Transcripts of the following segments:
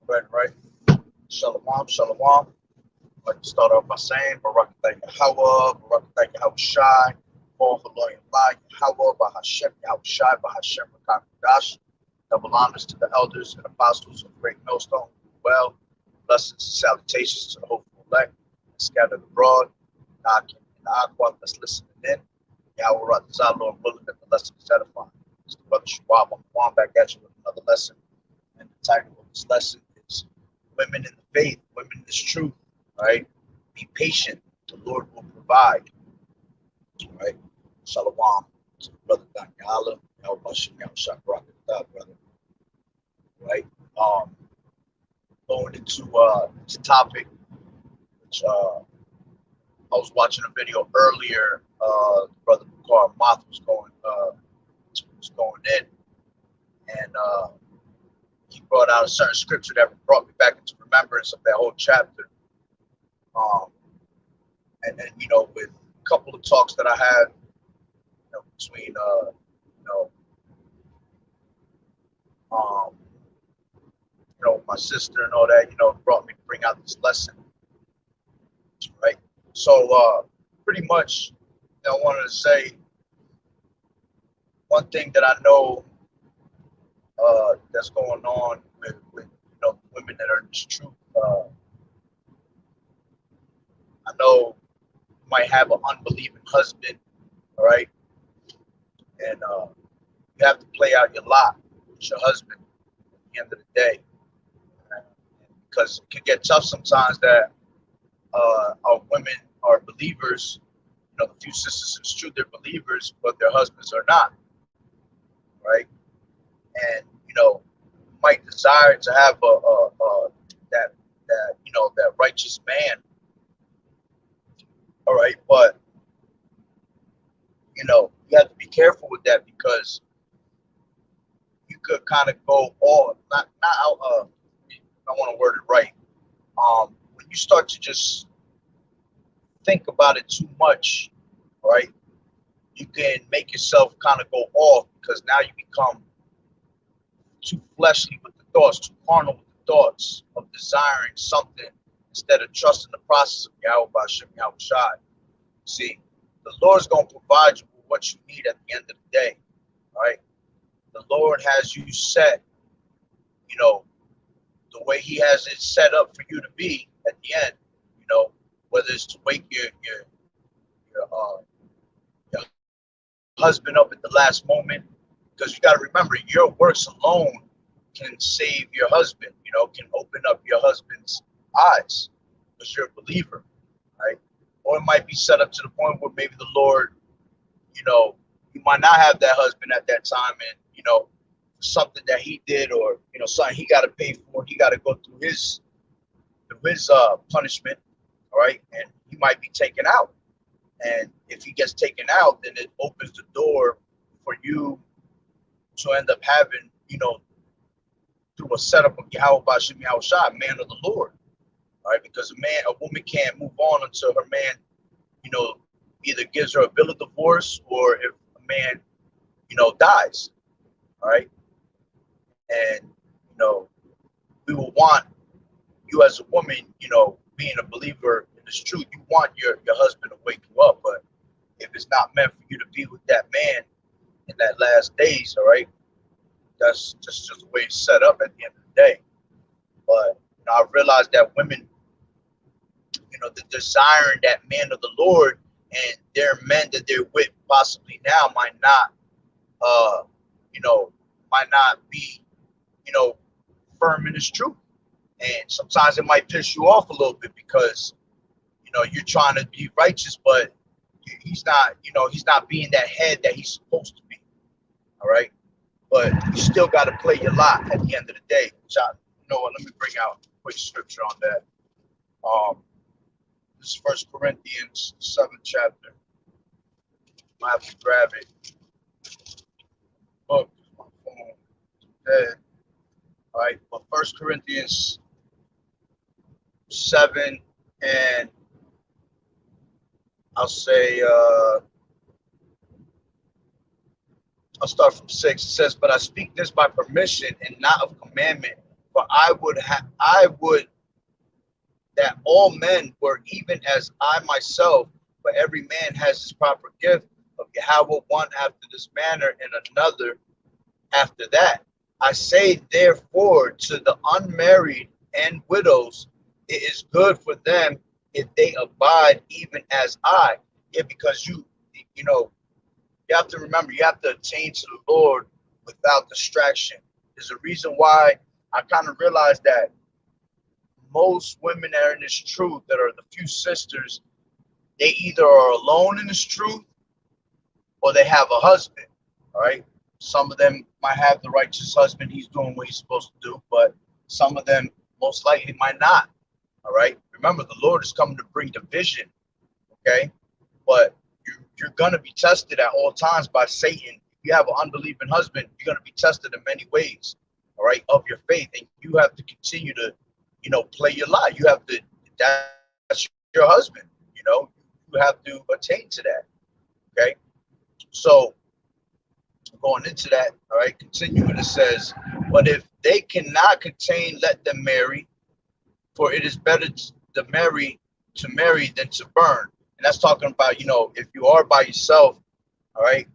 Right. Shalom, shalom. I'd like to start off by saying, Barak Yahawah, Barak Yahawashi, for Lord Yahawah, Bahasham, Yahawashi, Bahasham, Rakakadash. Double honors to the elders and apostles of Great Millstone. Well, blessings and salutations to the hopeful elect scattered abroad. Knocking in the aqua, let's listen in. Yahweh, Lord willing that the lesson is edifying. It's the brother Shawab, I'm back at you with another lesson. And the title of this lesson is Women in the Faith, Women in this Truth. Right? Be patient. The Lord will provide. Right? Shalom to brother Daniela. Yahawashi, Yahawashi, brother. Right? Going into this topic, which I was watching a video earlier. Brother Bukar Moth was going in, and he brought out a certain scripture that brought me back into remembrance of that whole chapter. And then with a couple of talks that I had, between my sister and all that, brought me to bring out this lesson, right? So pretty much, I wanted to say one thing that I know that's going on with women that are in this truth. I know you might have an unbelieving husband, all right, and you have to play out your lot with your husband at the end of the day, because it can get tough sometimes that our women are believers. The few sisters, it's true, they're believers, but their husbands are not, right? And might desire to have that righteous man, all right, but you have to be careful with that, because you could kind of go all not I want to word it right. When you start to just think about it too much, right, you can make yourself kind of go off, because now you become too fleshly with the thoughts, too carnal with the thoughts of desiring something instead of trusting the process of Yahweh Bahasham, Yahawashi. See, the Lord's going to provide you with what you need at the end of the day, right? The Lord has you set, the way He has it set up for you to be at the end, whether it's to wake your husband up at the last moment, because you got to remember, your works alone can save your husband, can open up your husband's eyes, because you're a believer, right? Or it might be set up to the point where maybe the Lord, you might not have that husband at that time, and something that he did, or something he got to pay for, he got to go through his punishment, all right, and he might be taken out. And if he gets taken out, then it opens the door for you to end up having, through a setup of Yahweh Bahasham, Yahawashi, man of the Lord, all right, because a woman can't move on until her man, either gives her a bill of divorce, or if a man, dies, all right. And we will want you as a woman, being a believer in this truth, you want your husband to wake you up. But if it's not meant for you to be with that man in that last days, all right, that's just the way it's set up at the end of the day. But I realized that women, the desiring that man of the Lord, and their men that they're with possibly now might not be, firm in his truth. And sometimes it might piss you off a little bit, because, you're trying to be righteous, but he's not being that head that he's supposed to be. All right. But you still got to play your lot at the end of the day. Which let me bring out a quick scripture on that. This is 1 Corinthians 7th chapter. I have to grab it. Book, my phone, dead. All right, but 1 Corinthians 7, and I'll say, I'll start from 6. It says, "But I speak this by permission and not of commandment, For I would that all men were even as I myself, for every man has his proper gift of Yahawah, one after this manner, and another after that. I say therefore to the unmarried and widows, it is good for them if they abide even as I. Yeah, because you know, you have to remember, you have to attain to the Lord without distraction. There's a reason why I kind of realized that most women that are in this truth, that are the few sisters, they either are alone in this truth or they have a husband. All right. Some of them might have the righteous husband, he's doing what he's supposed to do, but some of them most likely might not. All right. Remember, the Lord is coming to bring division. Okay. But you're going to be tested at all times by Satan. If you have an unbelieving husband, you're going to be tested in many ways. All right. Of your faith. And you have to continue to, play your lie. You have to, that's your husband. You have to attain to that. Okay. So going into that, all right, continuing, it says, but if they cannot contain, let them marry, for it is better to marry than to burn. And that's talking about, if you are by yourself, all right,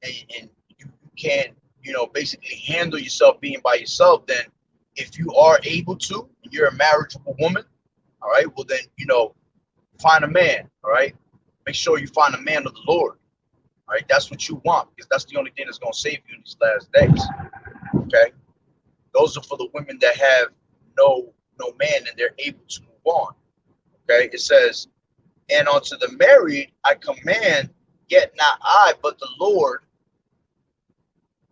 and you can't, basically handle yourself being by yourself, then if you are able to, and you're a marriageable woman, all right, well then, find a man, all right? Make sure you find a man of the Lord. All right, that's what you want, because that's the only thing that's going to save you in these last days. Okay, those are for the women that have no man and they're able to move on. Okay, it says, and unto the married I command, yet not I, but the Lord.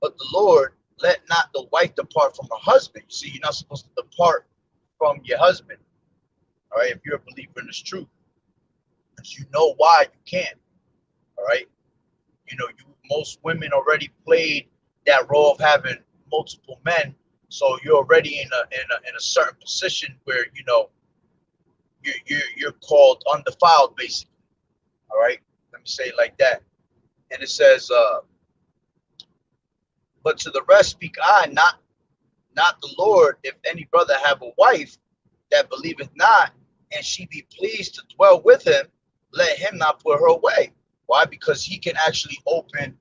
But the Lord, let not the wife depart from her husband. You see, you're not supposed to depart from your husband. All right, if you're a believer in this truth, because you know why you can't. All right. Most women already played that role of having multiple men, so you're already in a certain position where you're called undefiled, basically. All right, let me say it like that. And it says, but to the rest speak I, not the Lord. If any brother have a wife that believeth not, and she be pleased to dwell with him, let him not put her away. Why? Because he can actually open,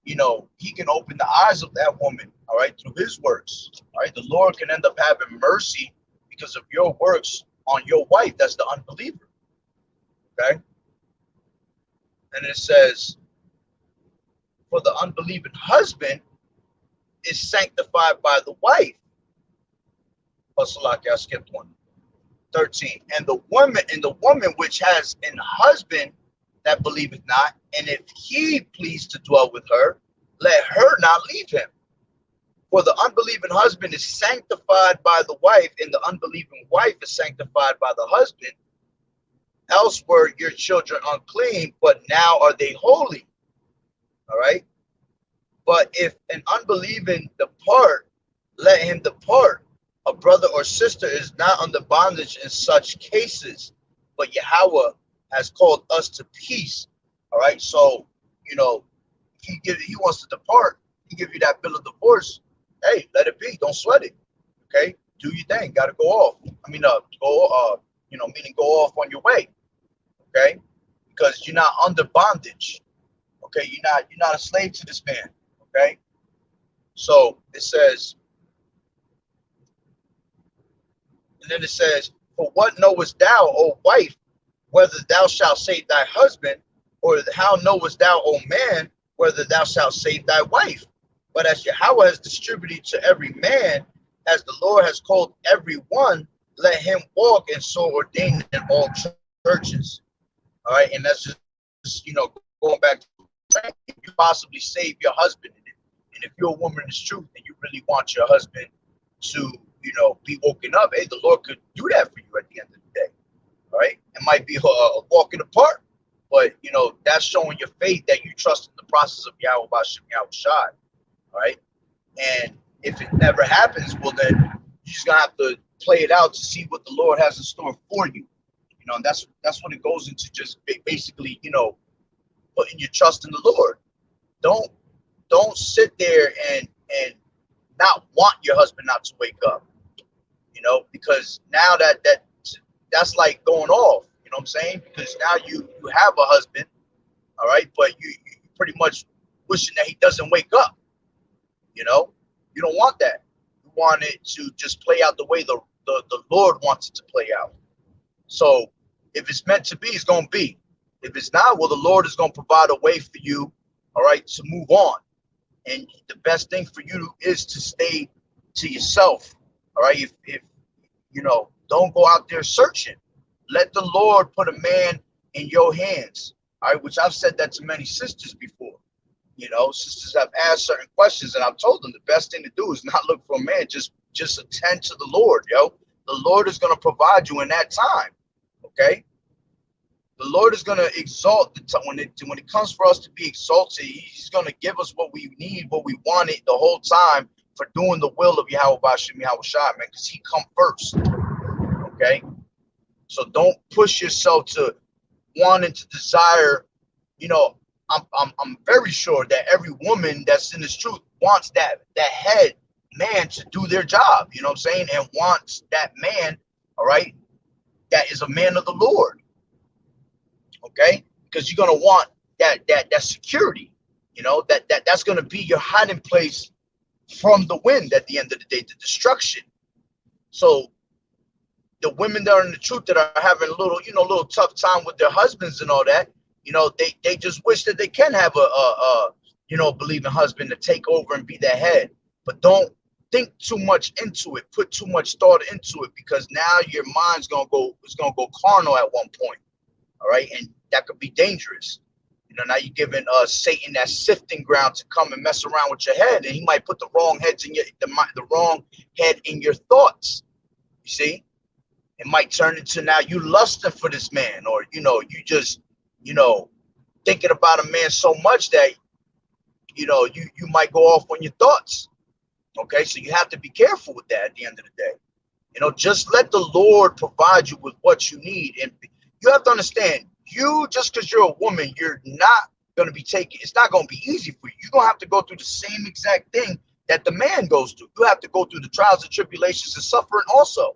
he can open the eyes of that woman, all right, through his works. All right, the Lord can end up having mercy because of your works on your wife that's the unbeliever. Okay. And it says, for the unbelieving husband is sanctified by the wife. Oh, Salaki, I skipped one. 13. And the woman which has an husband that believeth not, and if he please to dwell with her, let her not leave him. For the unbelieving husband is sanctified by the wife, and the unbelieving wife is sanctified by the husband. Else were your children unclean, but now are they holy. All right. But if an unbelieving depart, let him depart. A brother or sister is not under bondage in such cases, but Yahawah has called us to peace. All right. So, he wants to depart. He give you that bill of divorce. Hey, let it be. Don't sweat it. Okay. Do your thing. Got to go off. Meaning go off on your way. Okay. Because you're not under bondage. Okay. You're not a slave to this man. Okay. So it says, and then it says, for what knowest thou, O wife, whether thou shalt save thy husband, or how knowest thou, O man, whether thou shalt save thy wife? But as Yahawah has distributed to every man, as the Lord has called every one, let him walk, and so ordained in all churches. All right, and that's just going back to you possibly save your husband in it. And if you're a woman in this truth and you really want your husband to be woken up, hey, the Lord could do that for you at the end of the day. All right, it might be a walk in the park, but that's showing your faith that you trust in the process of Yahweh Bahasham Yahawashi. All right, and if it never happens, well then you're just gonna have to play it out to see what the Lord has in store for you. And that's what it goes into, just basically putting your trust in the Lord. Don't sit there and not want your husband not to wake up. because now that's like going off, you know what I'm saying? Because now you have a husband, all right, but you pretty much wishing that he doesn't wake up, you don't want that. You want it to just play out the way the Lord wants it to play out. So if it's meant to be, it's going to be. If it's not, well, the Lord is going to provide a way for you, all right, to move on. And the best thing for you is to stay to yourself, all right? If don't go out there searching. Let the Lord put a man in your hands, all right? Which I've said that to many sisters before. Sisters have asked certain questions, and I've told them the best thing to do is not look for a man. Just attend to the Lord, yo. The Lord is going to provide you in that time, okay? The Lord is going to exalt when it comes for us to be exalted. He's going to give us what we need, what we wanted the whole time for doing the will of Yahawah, Bahasham, Yahawashi, man, because he come first, okay? So don't push yourself to wanting to desire. I'm very sure that every woman that's in this truth wants that head man to do their job, you know what I'm saying, and wants that man, all right, that is a man of the Lord. Okay, because you're gonna want that security, that's gonna be your hiding place from the wind at the end of the day, the destruction. So the women that are in the truth that are having a little tough time with their husbands and all that, they just wish that they can have a believing husband to take over and be their head, but don't think too much into it, put too much thought into it, because now your mind's gonna go carnal at one point. All right, and that could be dangerous. Now you're giving Satan that sifting ground to come and mess around with your head, and he might put the wrong heads in the wrong head in your thoughts. You see, it might turn into now you lusting for this man, or you just thinking about a man so much that you might go off on your thoughts. Okay, so you have to be careful with that at the end of the day. Just let the Lord provide you with what you need. And you have to understand, just because you're a woman, you're not going to be it's not going to be easy for you. You're going to have to go through the same exact thing that the man goes through. You have to go through the trials and tribulations and suffering also.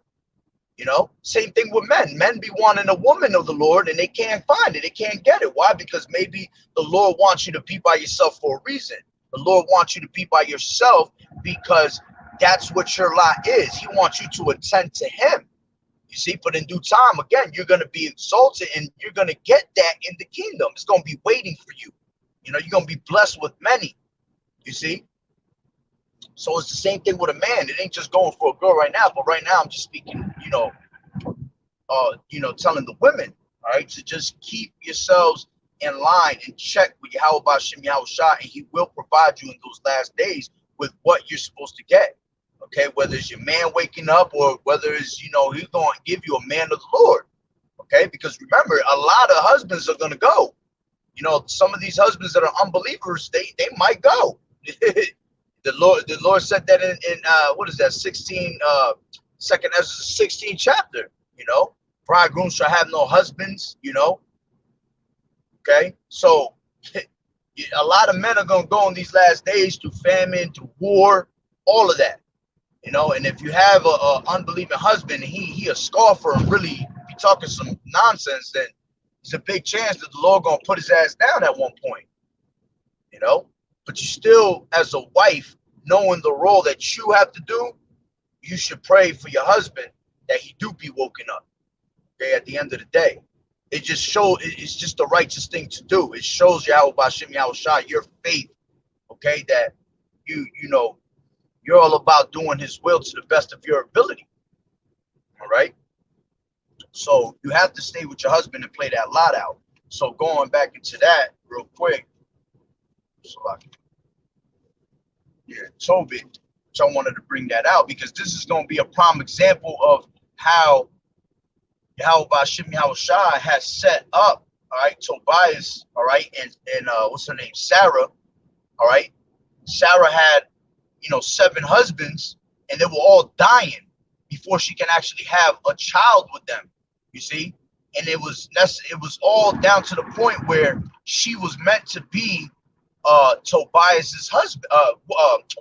Same thing with men. Men be wanting a woman of the Lord, and they can't find it. They can't get it. Why? Because maybe the Lord wants you to be by yourself for a reason. The Lord wants you to be by yourself because that's what your lot is. He wants you to attend to him. You see, but in due time, again, you're going to be exalted, and you're going to get that in the kingdom. It's going to be waiting for you. You're going to be blessed with many. You see? So it's the same thing with a man. It ain't just going for a girl right now, but right now I'm just speaking, telling the women, all right, to just keep yourselves in line and check with Yahawah, Bahasham, Yahawashi, and he will provide you in those last days with what you're supposed to get. Okay, whether it's your man waking up or whether it's, he's going to give you a man of the Lord. Okay, because remember, a lot of husbands are going to go. Some of these husbands that are unbelievers, they might go. The Lord said that in what is that, 16, 2nd Ezra 16 chapter. Bridegrooms shall have no husbands. Okay, so a lot of men are going to go in these last days through famine, through war, all of that. And if you have a unbelieving husband, and he a scoffer and really be talking some nonsense, then there's a big chance that the Lord gonna put his ass down at one point. But you still, as a wife, knowing the role that you have to do, you should pray for your husband that he do be woken up. Okay, at the end of the day, it's just the righteous thing to do. It shows Yahawah, Bahasham, Yahawashi, your faith. Okay, that you're all about doing his will to the best of your ability. All right. So you have to stay with your husband and play that lot out. So going back into that real quick. So Tobit, which I wanted to bring that out because this is going to be a prime example of how Yahawah, Bahasham, Yahawashi has set up, all right, Tobias, all right, and what's her name? Sarah, all right. Sarah had 7 husbands, and they were all dying before she can actually have a child with them. You see, and it was all down to the point where she was meant to be Tobias's husband,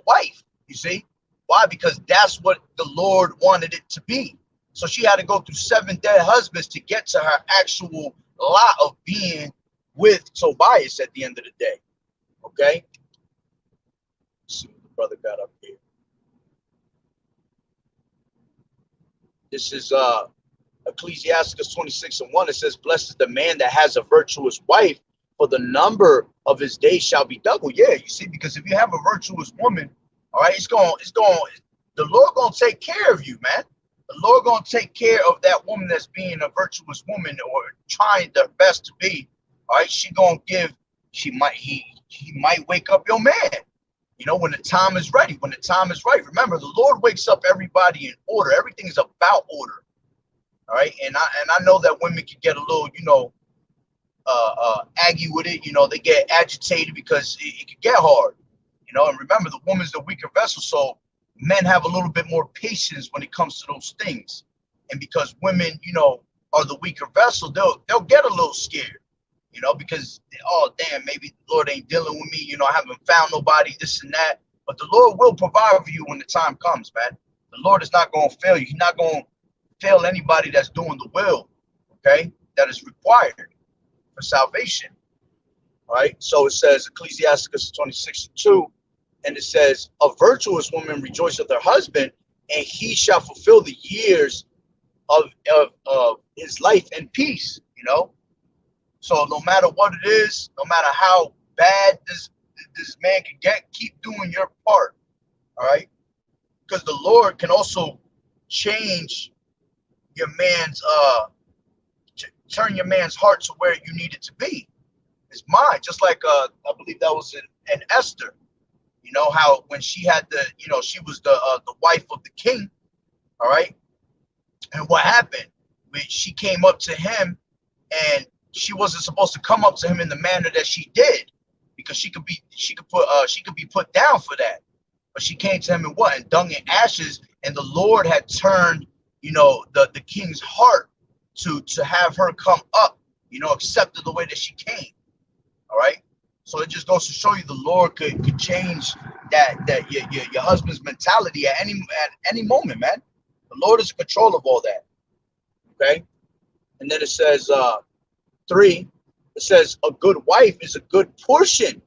wife. You see, Why? Because that's what the Lord wanted it to be. So she had to go through 7 dead husbands to get to her actual lot of being with Tobias at the end of the day. Okay? Let's see what the brother got up here. This is Ecclesiasticus 26:1. It says, blessed is the man that has a virtuous wife, for the number of his days shall be double. Yeah, you see, because if you have a virtuous woman, all right, the Lord gonna take care of you, man. The Lord gonna take care of that woman that's being a virtuous woman or trying their best to be. All right, he might wake up your man. You know, when the time is ready, when the time is right. Remember, the Lord wakes up everybody in order. Everything is about order. All right, and I know that women can get a little, aggy with it. You know, they get agitated because it can get hard. You know, and remember, the woman's the weaker vessel, so men have a little bit more patience when it comes to those things. And because women, are the weaker vessel, they'll get a little scared. Because, oh, damn, maybe the Lord ain't dealing with me. I haven't found nobody, this and that. But the Lord will provide for you when the time comes, man. The Lord is not going to fail you. He's not going to fail anybody that's doing the will, okay, that is required for salvation. All right. So it says, Ecclesiasticus 26:2, and it says, a virtuous woman rejoices with her husband, and he shall fulfill the years of his life in peace, So no matter what it is, no matter how bad this man can get, keep doing your part. All right. Because the Lord can also change your man's turn your man's heart to where you need it to be. It's mine. Just like I believe that was in Esther. How when she had she was the wife of the king. All right. And what happened? When she came up to him, and she wasn't supposed to come up to him in the manner that she did, because she could be put down for that. But she came to him in what? In dung and ashes, and the Lord had turned, the king's heart to have her come up, accepted the way that she came. All right. So it just goes to show you the Lord could change that your husband's mentality at any moment, man. The Lord is in control of all that. Okay. And then it says 3, it says, a good wife is a good portion,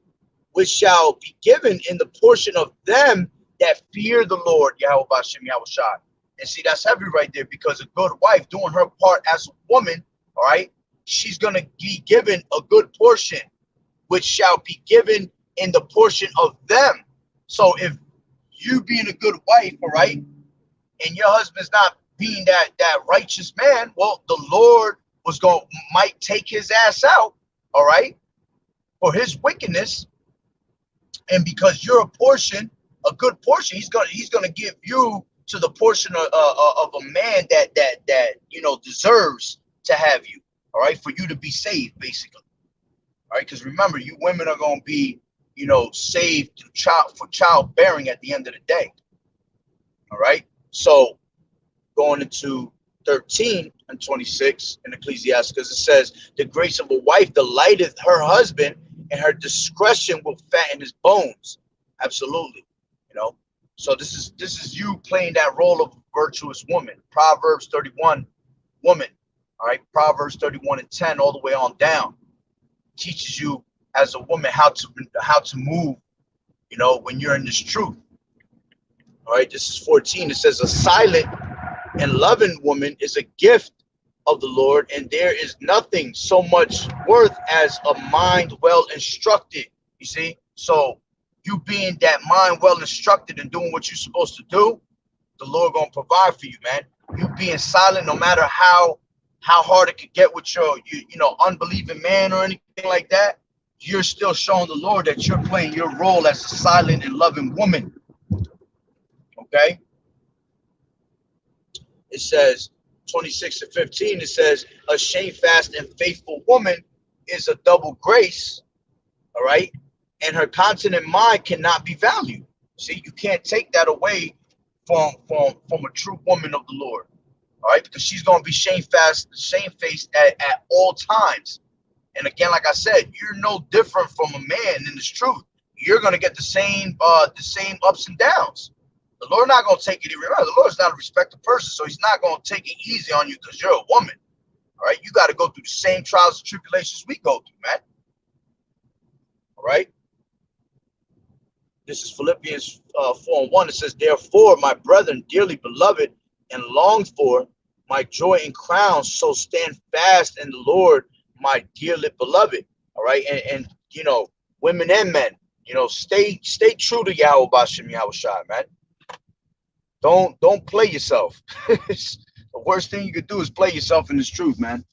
which shall be given in the portion of them that fear the Lord, Yahawah, Bahasham, Yahawashi. And see, that's heavy right there, because a good wife doing her part as a woman, all right, she's going to be given a good portion, which shall be given in the portion of them. So if you being a good wife, all right, and your husband's not being that righteous man, well, the Lord might take his ass out, all right, for his wickedness. And because you're a good portion, he's gonna give you to the portion of a man that deserves to have you, all right, for you to be saved, basically. All right, because remember, you women are gonna be, saved for childbearing at the end of the day. All right, so going into 13 and 26 in Ecclesiasticus, it says, the grace of a wife delighteth her husband, and her discretion will fatten his bones. Absolutely. So this is you playing that role of a virtuous woman. Proverbs 31, woman. All right, Proverbs 31:10 all the way on down teaches you as a woman how to move, when you're in this truth. All right, this is 14. It says, a silent and loving woman is a gift of the Lord, and there is nothing so much worth as a mind well instructed. You see, so you being that mind well instructed and doing what you're supposed to do, the Lord gonna provide for you, man. You being silent, no matter how hard it could get with your unbelieving man or anything like that, you're still showing the Lord that you're playing your role as a silent and loving woman. Okay. It says 26-15, it says, a shamefast and faithful woman is a double grace, all right, and her continent mind cannot be valued. See, you can't take that away from a true woman of the Lord, all right, because she's going to be shamefaced at all times. And again, like I said, you're no different from a man in this truth. You're going to get the same ups and downs. The Lord not going to take it. Remember, the Lord's not a respected person, so he's not going to take it easy on you because you're a woman. All right, you got to go through the same trials and tribulations we go through, man. All right. This is Philippians 4:1. It says, therefore, my brethren, dearly beloved and longed for, my joy and crown, so stand fast in the Lord, my dearly beloved. All right. And you know, women and men, you know, stay true to Yahawah, Bahasham, Yahawashi, man. Don't play yourself. The worst thing you could do is play yourself in this truth, man.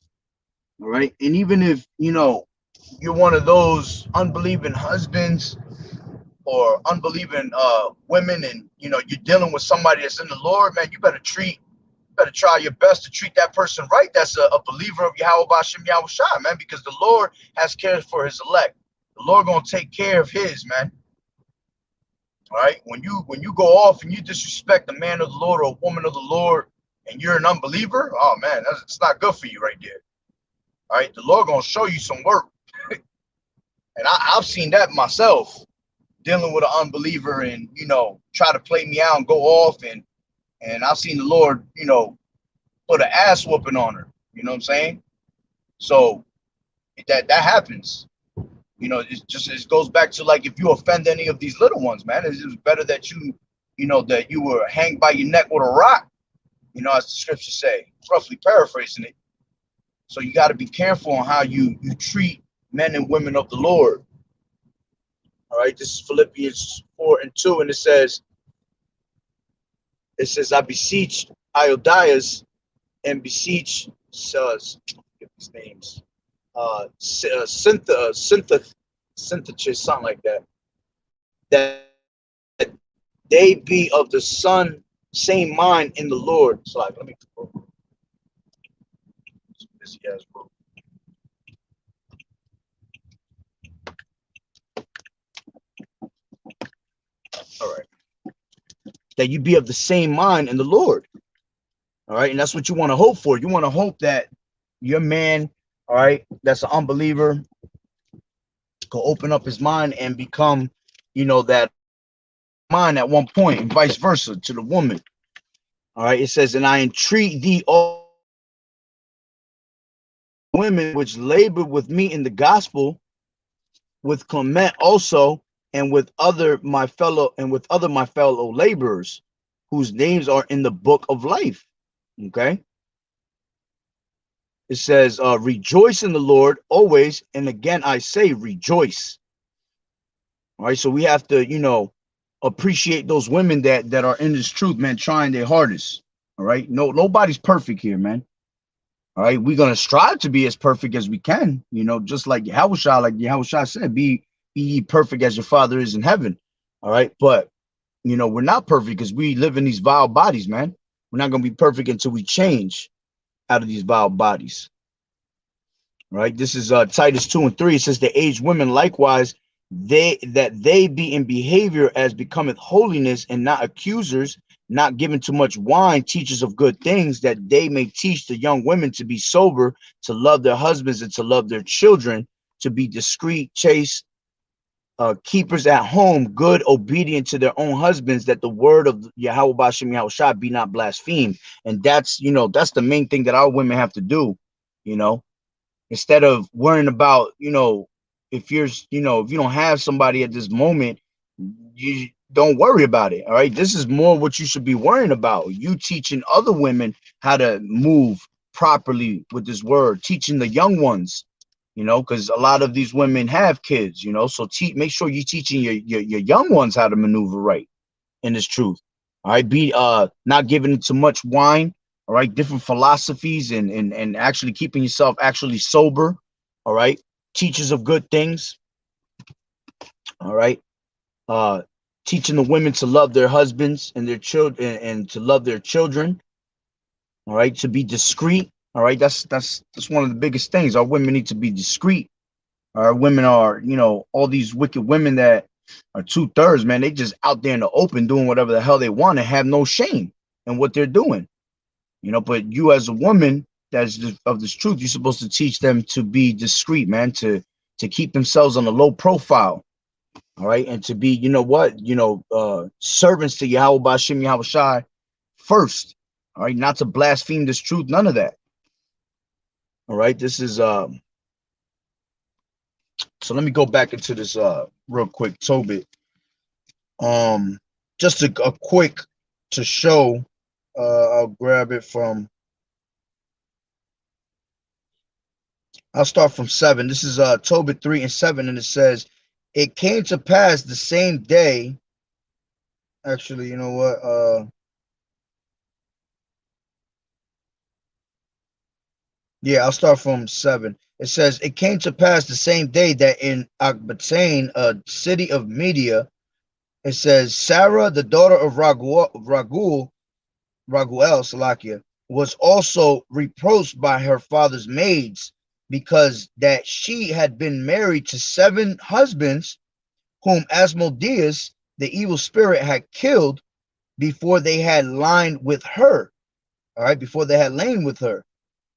All right. And even if, you know, you're one of those unbelieving husbands or unbelieving women, and you know you're dealing with somebody that's in the Lord, man, you better try your best to treat that person right. That's a believer of Yahawah, Bahasham, Yahawashi, man, because the Lord has care for his elect. The Lord gonna take care of his, man. All right. When you go off and you disrespect a man of the Lord or a woman of the Lord, and you're an unbeliever, oh man, it's not good for you right there. All right. The Lord gonna show you some work, and I've seen that myself, dealing with an unbeliever and, you know, try to play me out and go off, and I've seen the Lord, you know, put an ass whooping on her. You know what I'm saying? So that happens. You know, it goes back to, like, if you offend any of these little ones, man, it's better that you know, that you were hanged by your neck with a rock, you know, as the scriptures say, roughly paraphrasing it. So you got to be careful on how you treat men and women of the Lord. All right, this is Philippians 4:2, and it says, I beseech Iodias and beseech get these names, Synthachus, something like that, that they be of the same mind in the Lord. So, like, let me busy as well. All right. That you be of the same mind in the Lord. All right. And that's what you want to hope for. You want to hope that your man, all right, that's an unbeliever, could open up his mind and become, you know, that mind at one point, and vice versa to the woman. All right. It says, and I entreat thee, all women which labor with me in the gospel, with Clement also, and with other my fellow laborers, whose names are in the book of life. Okay. It says, rejoice in the Lord always, and again I say rejoice. All right, so we have to, you know, appreciate those women that are in this truth, man, trying their hardest. All right, nobody's perfect here, man. All right, we're gonna strive to be as perfect as we can, you know, just like Yahawashi said, be ye perfect as your Father is in heaven. All right, but you know, we're not perfect because we live in these vile bodies, man. We're not gonna be perfect until we change out of these vile bodies. All right, this is Titus 2:3. It says, the aged women likewise, they be in behavior as becometh holiness, and not accusers, not given to much wine, teachers of good things, that they may teach the young women to be sober, to love their husbands, and to love their children, to be discreet, chaste, keepers at home, good, obedient to their own husbands, that the word of Yahawah, Bahasham, Yahawashi be not blasphemed. And that's, you know, that's the main thing that our women have to do, you know, instead of worrying about, you know, if you don't have somebody at this moment, you don't worry about it. All right. This is more what you should be worrying about. You teaching other women how to move properly with this word, teaching the young ones, you know, because a lot of these women have kids, you know, so make sure you're teaching your young ones how to maneuver right in this truth. All right. Be not giving it too much wine. All right, different philosophies, and actually keeping yourself actually sober. All right, teachers of good things. All right, teaching the women to love their husbands and their children, and to love their children. All right, to be discreet. All right, that's one of the biggest things. Our women need to be discreet. Our women are, you know, all these wicked women that are 2/3, man. They just out there in the open doing whatever the hell they want and have no shame in what they're doing. You know, but you as a woman that's of this truth, you're supposed to teach them to be discreet, man, to keep themselves on a low profile. All right. And to be, you know what, servants to Yahweh Bahasham Yahawashi first. All right. Not to blaspheme this truth. None of that. All right. This is so let me go back into this real quick, Tobit. Just a quick to show. I'll grab it from. I'll start from 7. This is Tobit 3 and 7, and it says, "It came to pass the same day." Actually, you know what? Yeah, I'll start from 7. It says, "It came to pass the same day that in Akbatane, a city of Media," it says, "Sarah, the daughter of Raguel, Salakia, was also reproached by her father's maids, because that she had been married to 7 husbands, whom Asmodeus, the evil spirit, had killed before they had lain with her." All right, before they had lain with her.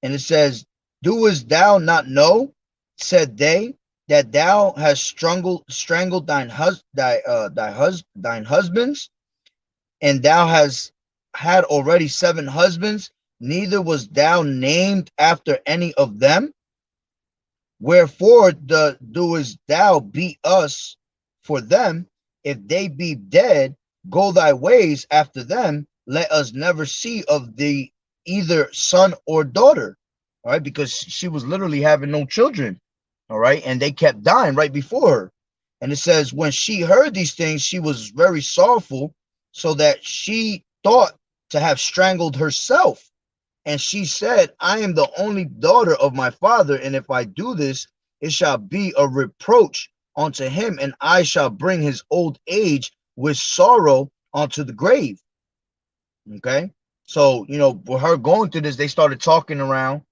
And it says, "Doest thou not know," said they, "that thou hast strangled thine husbands, and thou hast had already 7 husbands, neither was thou named after any of them? Wherefore doest thou beat us for them? If they be dead, go thy ways after them. Let us never see of thee either son or daughter." All right, because she was literally having no children. All right, and they kept dying right before her. And it says, when she heard these things, she was very sorrowful, so that she thought to have strangled herself. And she said, "I am the only daughter of my father, and if I do this, it shall be a reproach unto him, and I shall bring his old age with sorrow onto the grave." Okay. So, with her going through this, they started talking around,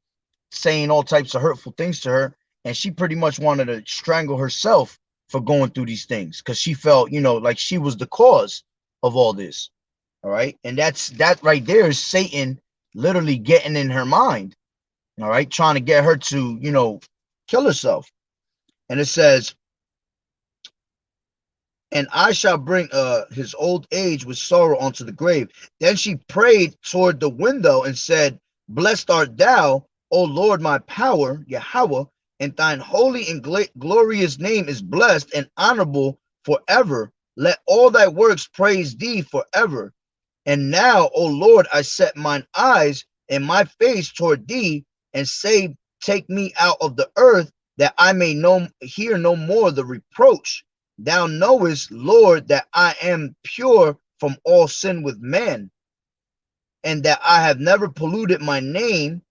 saying all types of hurtful things to her, and she pretty much wanted to strangle herself for going through these things, because she felt, like she was the cause of all this. All right. And that right there is Satan literally getting in her mind. All right. Trying to get her to, kill herself. And it says, "And I shall bring his old age with sorrow onto the grave." Then she prayed toward the window and said, "Blessed art thou, O Lord, my power, Yahawah, and thine holy and glorious name is blessed and honorable forever. Let all thy works praise thee forever. And now, O Lord, I set mine eyes and my face toward thee, and say, take me out of the earth, that I may hear no more the reproach. Thou knowest, Lord, that I am pure from all sin with men, and that I have never polluted my name,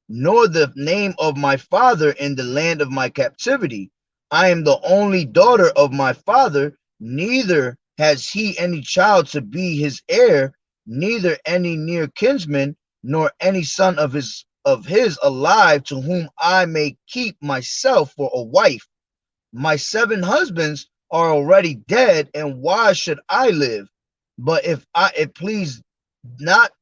nor the name of my father in the land of my captivity. I am the only daughter of my father, neither has he any child to be his heir, neither any near kinsman, nor any son of his alive, to whom I may keep myself for a wife. My 7 husbands are already dead, and why should I live? But if it please not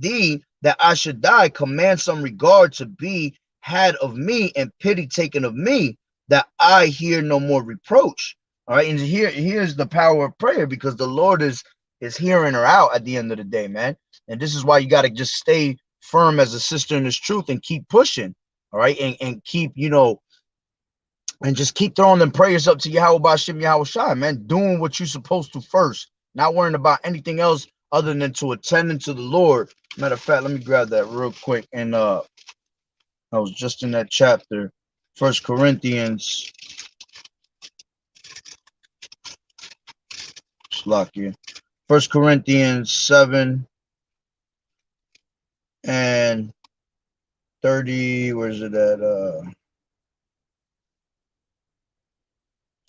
thee that I should die, command some regard to be had of me, and pity taken of me, that I hear no more reproach. All right, and here's the power of prayer, because the Lord is hearing her out at the end of the day, man. And this is why you got to just stay firm as a sister in this truth and keep pushing. All right, and keep, and just keep throwing them prayers up to Yahweh Bahasham Yahawashi, man. Doing what you're supposed to first, not worrying about anything else other than to attend to the Lord. Matter of fact, let me grab that real quick. And I was just in that chapter, 1 Corinthians. Slakia. 1 Corinthians 7 and 30. Where's it at?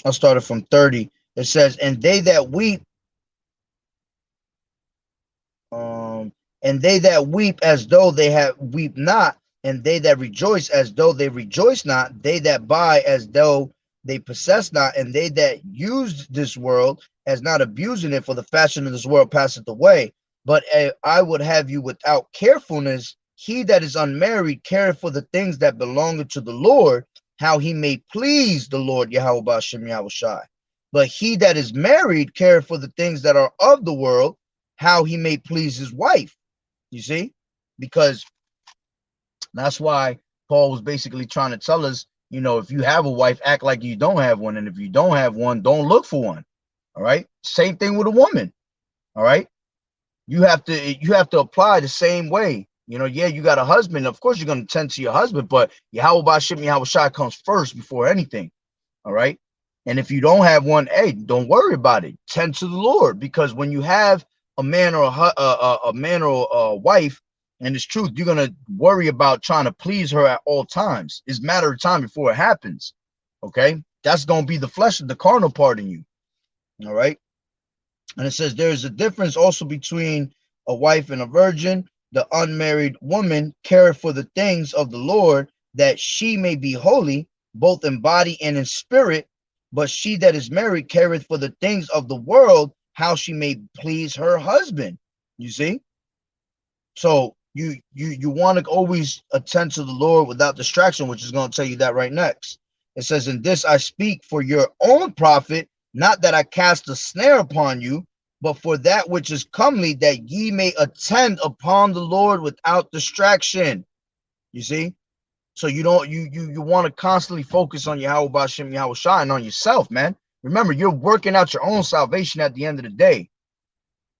I'll start it from 30. It says, "And they that weep, and they that weep as though they have weep not, and they that rejoice as though they rejoice not, they that buy as though they possess not, and they that use this world as not abusing it, for the fashion of this world passeth away. But I would have you without carefulness. He that is unmarried careth for the things that belong to the Lord, how he may please the Lord Yahweh Bahasham Yahawashi. But he that is married careth for the things that are of the world, how he may please his wife. You see? Because that's why Paul was basically trying to tell us, you know, if you have a wife, act like you don't have one. And if you don't have one, don't look for one. All right. Same thing with a woman. All right. You have to apply the same way. You know, yeah, you got a husband. Of course, you're going to tend to your husband, but Yahweh Bahasham Yahawashi comes first before anything. All right. And if you don't have one, hey, don't worry about it. Tend to the Lord, because when you have a man or a man or a wife, and it's truth, you're gonna worry about trying to please her at all times. It's a matter of time before it happens. Okay, that's gonna be the flesh of the carnal part in you. All right. And it says there is a difference also between a wife and a virgin. The unmarried woman careth for the things of the Lord, that she may be holy, both in body and in spirit. But she that is married careth for the things of the world, how she may please her husband. You see? So you want to always attend to the Lord without distraction, which is going to tell you that right next. It says, in this I speak for your own profit, not that I cast a snare upon you, but for that which is comely, that ye may attend upon the Lord without distraction. You see? So you don't you want to constantly focus on Yahweh Bahasham Yahawashi and on yourself, man. Remember, you're working out your own salvation at the end of the day.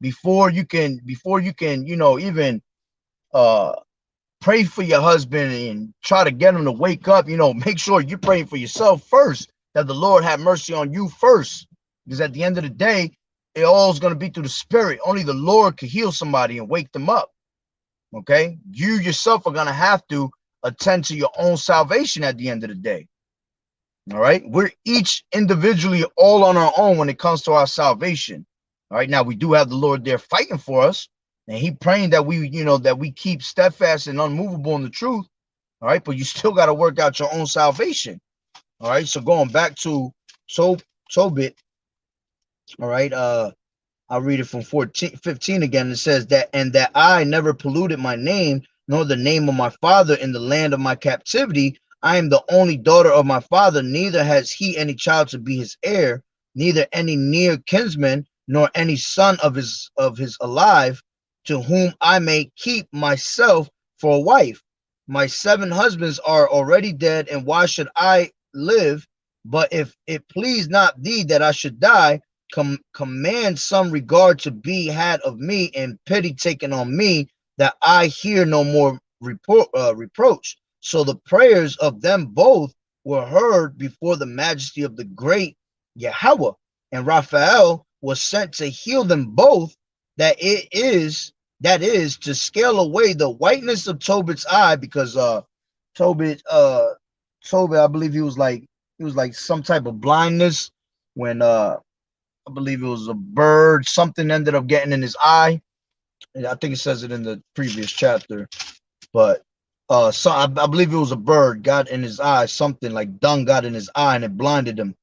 Before you can, you know, even uh pray for your husband and try to get him to wake up, you know, make sure you're praying for yourself first, that the Lord have mercy on you first. Because at the end of the day, it all is going to be through the spirit. Only the Lord can heal somebody and wake them up. Okay? You yourself are going to have to attend to your own salvation at the end of the day. All right? We're each individually all on our own when it comes to our salvation. All right? Now, we do have the Lord there fighting for us, and he praying that we, you know, that we keep steadfast and unmovable in the truth. All right? But you still got to work out your own salvation. All right? So going back to Tobit, all right, I'll read it from 15 again. It says that, and that I never polluted my name, nor the name of my father in the land of my captivity. I am the only daughter of my father, neither has he any child to be his heir, neither any near kinsman, nor any son of his alive, to whom I may keep myself for a wife. My 7 husbands are already dead, and why should I live? But if it please not thee that I should die, command some regard to be had of me, and pity taken on me, that I hear no more reproach. So the prayers of them both were heard before the majesty of the great Yahawah, and Raphael was sent to heal them both, that is to scale away the whiteness of Tobit's eye, because Tobit, I believe he was like some type of blindness when I believe it was a bird, something ended up getting in his eye. I think it says it in the previous chapter, but so I believe it was a bird got in his eye, something like dung got in his eye and it blinded him.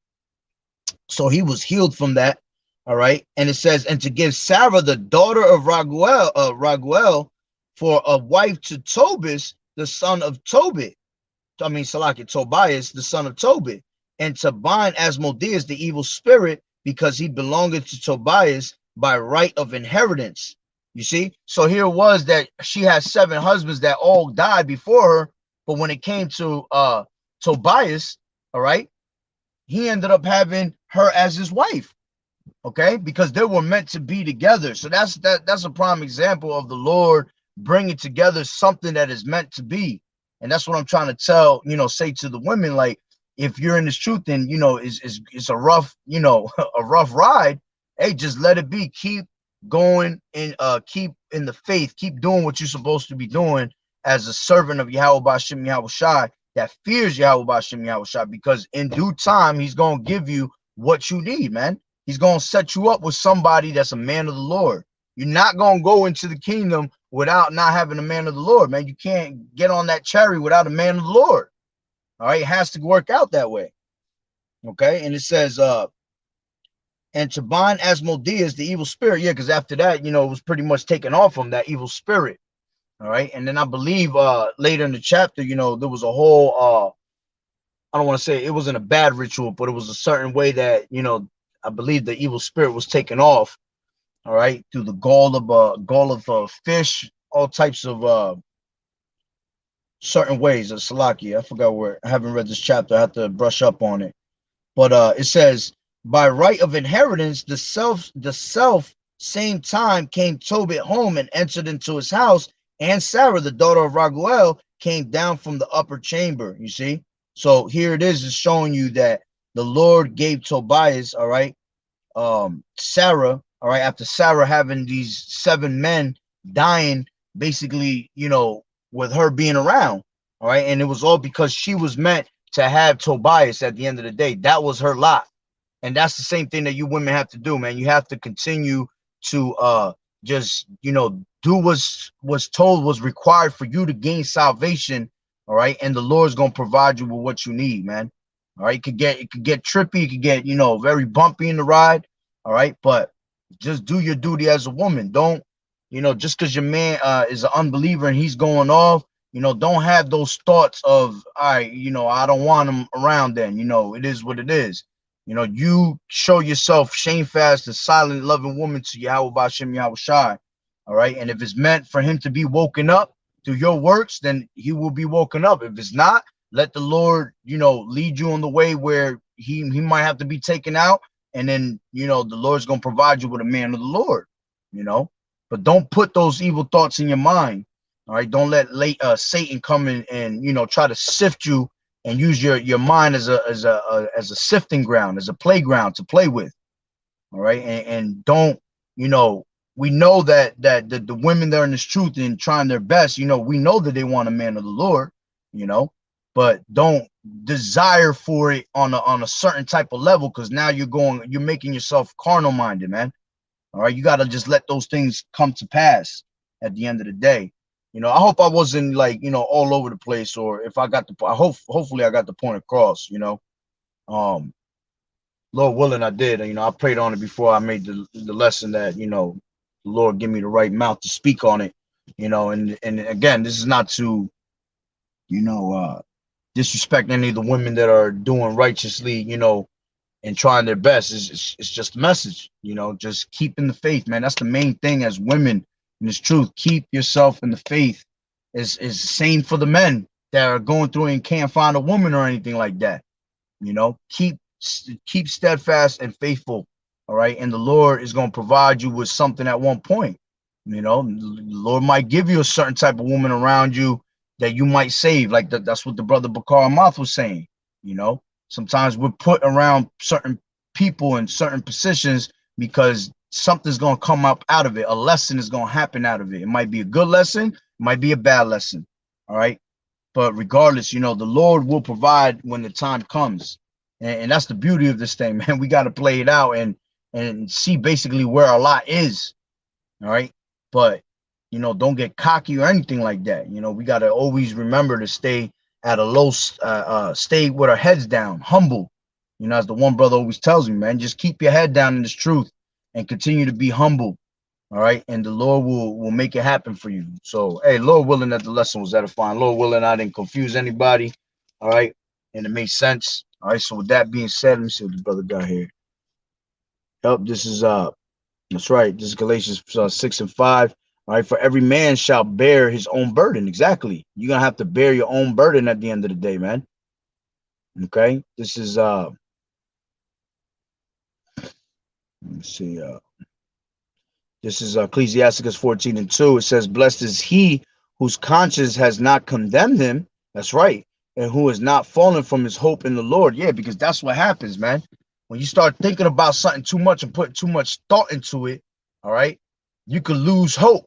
So he was healed from that. All right. And it says, and to give Sarah, the daughter of Raguel, for a wife to Tobias, the son of Tobit. I mean, Salaki, Tobias, the son of Tobit, and to bind Asmodeus, the evil spirit, because he belonged to Tobias by right of inheritance. You see? So here it was that she had 7 husbands that all died before her, but when it came to Tobias, all right, he ended up having her as his wife. Okay, because they were meant to be together. So that's a prime example of the Lord bringing together something that is meant to be. And that's what I'm trying to tell, say to the women, like, if you're in this truth, then, it's a rough, a rough ride. Hey, just let it be. Keep going and keep in the faith. Keep doing what you're supposed to be doing as a servant of Yahweh Bahasham Yahawashi that fears Yahweh Bahasham Yahawashi, because in due time, he's going to give you what you need, man. He's going to set you up with somebody that's a man of the Lord. You're not going to go into the kingdom without not having a man of the Lord, man. You can't get on that chariot without a man of the Lord. All right, it has to work out that way. Okay, and it says, and to bind Asmodeus, the evil spirit. Yeah, because after that, it was pretty much taken off from that evil spirit. All right, and then I believe later in the chapter, there was a whole I don't want to say it wasn't a bad ritual, but it was a certain way that, I believe the evil spirit was taken off, all right, through the gall of fish, all types of certain ways of Salaki. I forgot where. I haven't read this chapter. I have to brush up on it. But it says, by right of inheritance, the self same time came Tobit home and entered into his house, and Sarah, the daughter of Raguel, came down from the upper chamber. You see? So here it is showing you that the Lord gave Tobias, all right, Sarah, all right, after Sarah having these 7 men dying, basically, with her being around, all right, and it was all because she was meant to have Tobias at the end of the day. That was her lot. And that's the same thing that you women have to do, man. You have to continue to just, do what's told, was required for you to gain salvation, all right, and the Lord's gonna provide you with what you need, man. All right, it could get trippy, it could get, very bumpy in the ride, all right, but just do your duty as a woman. Don't, just because your man is an unbeliever and he's going off, don't have those thoughts of, all right, I don't want him around. Then, it is what it is. You show yourself shamefast and silent, loving woman to Yahawah, Bahasham, Yahawashi. All right. And if it's meant for him to be woken up through your works, then he will be woken up. If it's not, let the Lord, lead you on the way where he might have to be taken out. And then, the Lord's going to provide you with a man of the Lord, but don't put those evil thoughts in your mind. All right. Don't let Satan come in and, try to sift you and use your mind as a sifting ground, as a playground to play with. All right. And don't, we know that the women that are in this truth and trying their best, we know that they want a man of the Lord, but don't desire for it on a certain type of level, because now you're making yourself carnal minded, man. All right. You got to just let those things come to pass at the end of the day. I hope I wasn't like, all over the place, or if I got hopefully I got the point across, Lord willing, I did. I prayed on it before I made the lesson that, the Lord give me the right mouth to speak on it, and again, this is not to, disrespect any of the women that are doing righteously, and trying their best. It's just a message, just keeping the faith, man. That's the main thing as women in this truth. Keep yourself in the faith. Is the same for the men that are going through and can't find a woman or anything like that. Keep steadfast and faithful. All right. And the Lord is going to provide you with something at one point. The Lord might give you a certain type of woman around you that you might save. Like that's what the brother Bakar Amath was saying. Sometimes we're put around certain people in certain positions because something's going to come up out of it. A lesson is going to happen out of it. It might be a good lesson, it might be a bad lesson. All right. But regardless, the Lord will provide when the time comes. And that's the beauty of this thing, man. We got to play it out and see basically where our lot is. All right. But, don't get cocky or anything like that. We got to always remember to stay at a low, stay with our heads down, humble. As the one brother always tells me, man, just keep your head down in this truth and continue to be humble. All right. And the Lord will make it happen for you. So, hey, Lord willing that the lesson was edifying. Lord willing, I didn't confuse anybody. All right. And it made sense. All right. So with that being said, let me see what the brother got here. Yep. This is, that's right. This is Galatians 6:5. All right. For every man shall bear his own burden. Exactly. You're going to have to bear your own burden at the end of the day, man. Okay. This is, let me see. This is Ecclesiasticus 14:2. It says, blessed is he whose conscience has not condemned him. That's right. And who has not fallen from his hope in the Lord. Yeah, because that's what happens, man. When you start thinking about something too much and putting too much thought into it, all right, you could lose hope.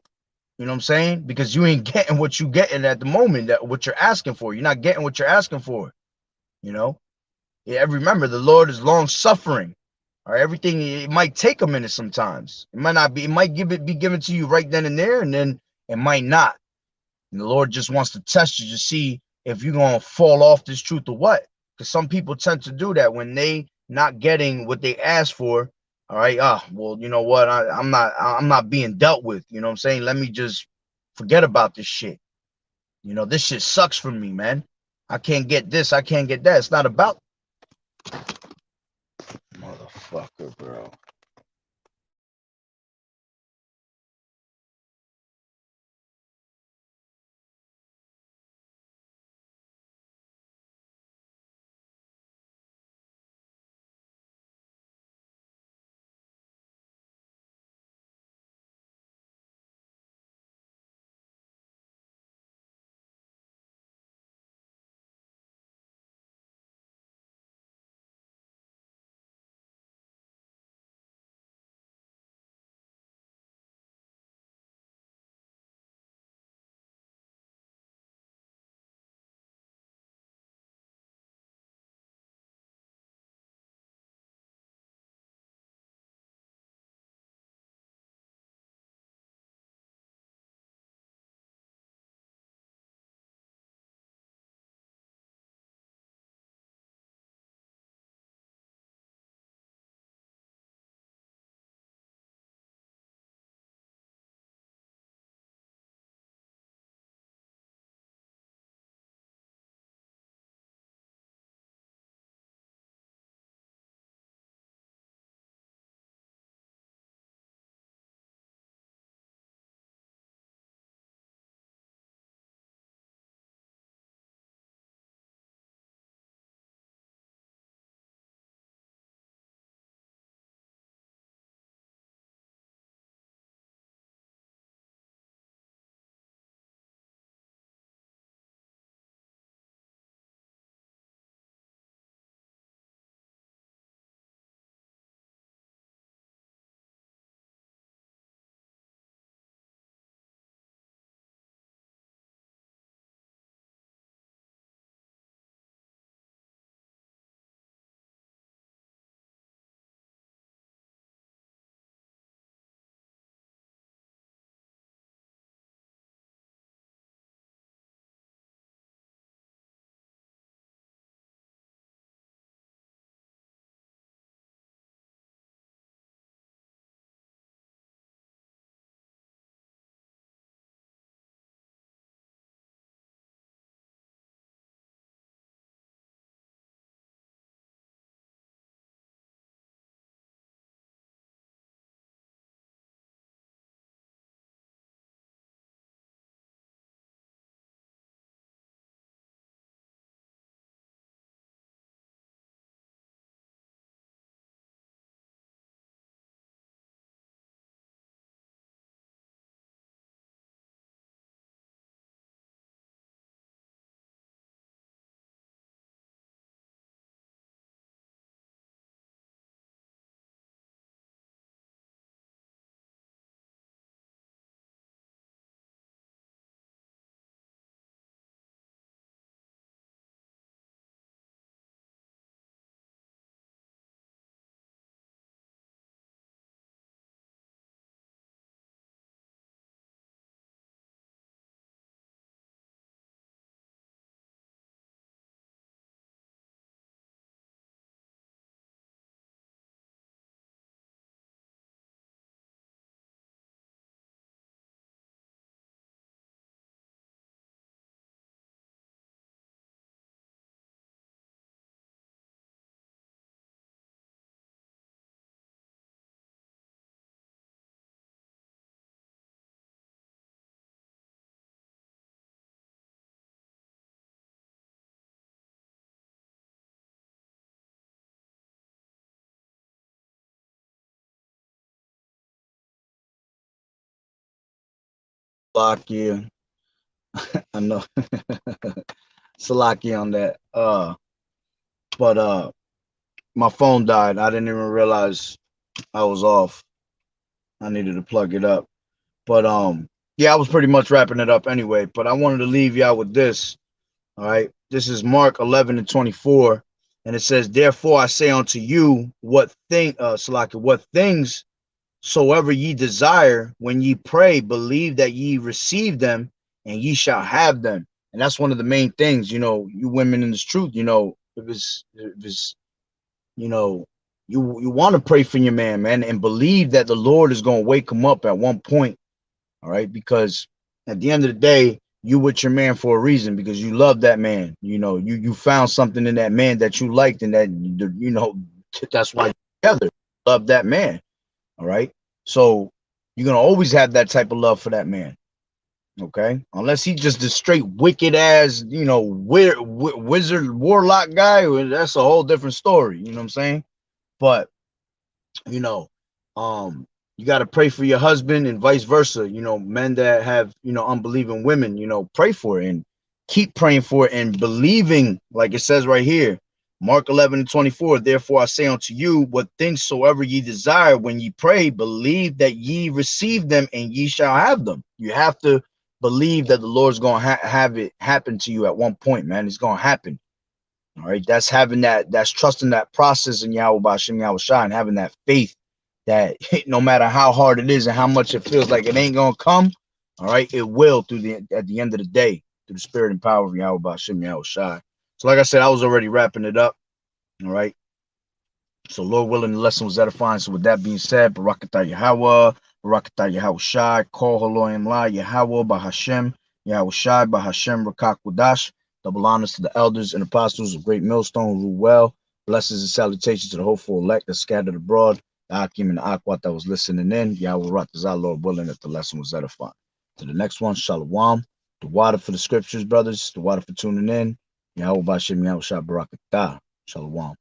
You know what I'm saying? Because you ain't getting what you getting at the moment, that what you're asking for. You're not getting what you're asking for. Yeah, remember, the Lord is long suffering. All right, everything, it might take a minute sometimes. It might not be, it might be given to you right then and there, and then it might not. And the Lord just wants to test you to see if you're gonna fall off this truth or what. Because some people tend to do that when they not getting what they asked for. All right, well, you know what? I'm not being dealt with. You know what I'm saying? Let me just forget about this shit. This shit sucks for me, man. I can't get this, I can't get that. It's not about motherfucker, bro. Salakia. I know. Salaki on that. But my phone died. I didn't even realize I was off. I needed to plug it up. But yeah, I was pretty much wrapping it up anyway. But I wanted to leave y'all with this. All right. This is Mark 11:24. And it says, therefore I say unto you, Salaki, what things soever ye desire when ye pray, believe that ye receive them and ye shall have them. And that's one of the main things, you women in this truth, if it's you want to pray for your man, and believe that the Lord is going to wake him up at one point. All right, because at the end of the day, you with your man for a reason because you love that man. You know, you found something in that man that you liked, and that you know that's why you're together. Love that man. All right. So you're gonna always have that type of love for that man. Okay, unless he just a straight wicked ass, you know, wizard warlock guy. Well, that's a whole different story. You know what I'm saying? But you know, you got to pray for your husband and vice versa. You know, men that have, you know, unbelieving women, you know, pray for it and keep praying for it and believing, like it says right here, Mark 11:24. Therefore I say unto you, what things soever ye desire when ye pray, believe that ye receive them and ye shall have them. You have to believe that the Lord's going to have it happen to you at one point, man. It's going to happen. All right, that's having that's trusting that process in Yahweh Bahasham Yahawashi, and having that faith that no matter how hard it is and how much it feels like it ain't gonna come, all right, it will through the at the end of the day through the spirit and power of Yahweh Bahasham Yahawashi. So, like I said, I was already wrapping it up. All right. So, Lord willing, the lesson was edifying. So, with that being said, Barakatah Yahawah, Barakatah Yahawashi, Call Haloim La, Yahawah, Bahashem, Yahawashi, Bahashem, Rakakwadash. Double honors to the elders and apostles of Great Millstone who rule well. Blessings and salutations to the hopeful elect that scattered abroad, the Akim and the Akwat that was listening in. Yahweh Ratazah, Lord willing, that the lesson was edifying. To the next one, Shalom. The water for the scriptures, brothers. The water for tuning in. Yahweh Bashem, Yahawashi, Barakatah. Shalom.